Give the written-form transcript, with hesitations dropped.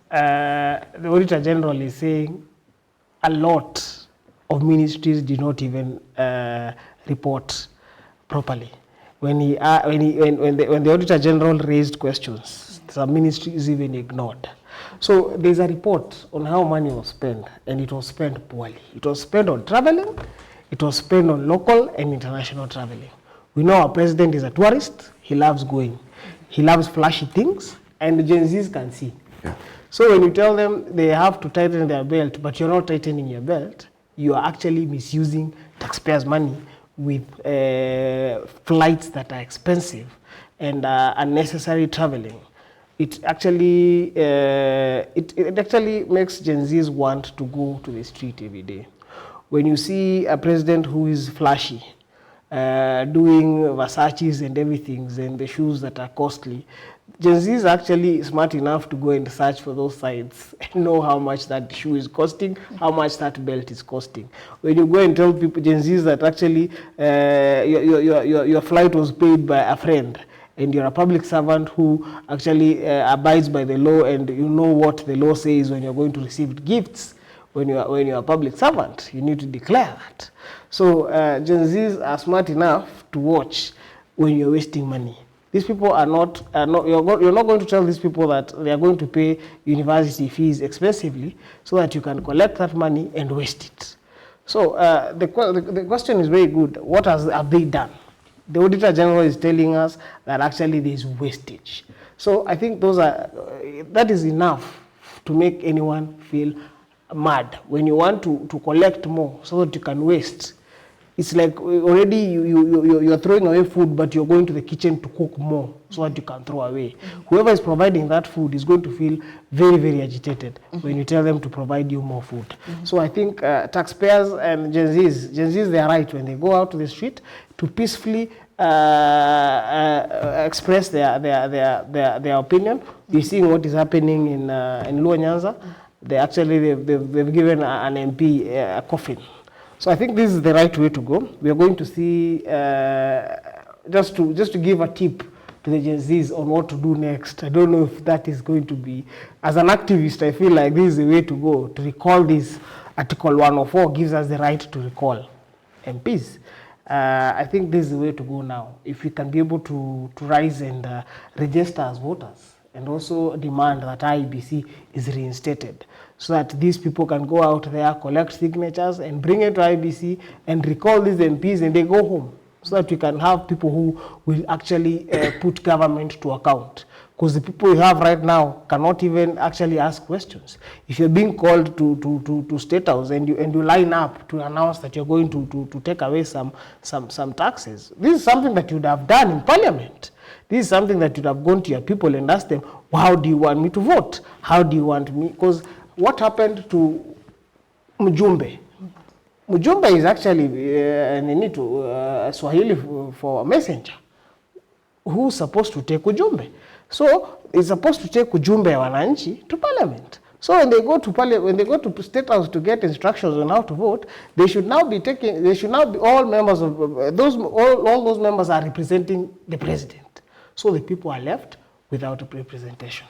the Auditor General is saying a lot of ministries did not even report properly. When the Auditor General raised questions, some ministries even ignored. So there's a report on how money was spent, and it was spent poorly. It was spent on traveling, it was spent on local and international traveling. We know our president is a tourist, he loves going. He loves flashy things, and the Gen Zs can see. Yeah. So when you tell them they have to tighten their belt, but you're not tightening your belt, you are actually misusing taxpayers' money with flights that are expensive and unnecessary traveling. It actually makes Gen Zs want to go to the street every day. When you see a president who is flashy, doing Versace's and everything, and the shoes that are costly, Gen Z is actually smart enough to go and search for those sites and know how much that shoe is costing, how much that belt is costing. When you go and tell people, Gen Zs, that actually your flight was paid by a friend, and you're a public servant who actually abides by the law, and you know what the law says when you're going to receive gifts, when you're a public servant, you need to declare that. So Gen Zs are smart enough to watch when you're wasting money. These people are not you're not going to tell these people that they are going to pay university fees expensively so that you can collect that money and waste it. So the question is very good. What have they done? The Auditor General is telling us that actually there is wastage. So I think that is enough to make anyone feel mad. When you want to collect more so that you can waste, it's like already you're throwing away food, but you're going to the kitchen to cook more so that you can throw away. Whoever is providing that food is going to feel very, very agitated when you tell them to provide you more food. So I think taxpayers and Gen Zs, they are right when they go out to the street to peacefully express their opinion. We're seeing what is happening in Luo Nyanza. They've given an MP a coffin. So I think this is the right way to go. We are going to see, just to give a tip to the Gen Zs on what to do next. I don't know if that is going to be, as an activist, I feel like this is the way to go, to recall this. Article 104 gives us the right to recall MPs. I think this is the way to go now. If we can be able to rise and register as voters, and also demand that IEBC is reinstated, so that these people can go out there, collect signatures, and bring it to IEBC and recall these MPs, and they go home, so that we can have people who will actually put government to account. Because the people we have right now cannot even actually ask questions. If you're being called to State House and you line up to announce that you're going to take away some taxes, this is something that you would have done in Parliament. This is something that you'd have gone to your people and asked them, well, how do you want me to vote? How do you want me? Because what happened to Mujumbe? Mujumbe is actually Swahili for messenger. Who's supposed to take Ujumbe? So it's supposed to take Ujumbe ya wananchi to Parliament. So when they go to State House to get instructions on how to vote, they should now be all members of all those members are representing the president. So the people are left without a representation.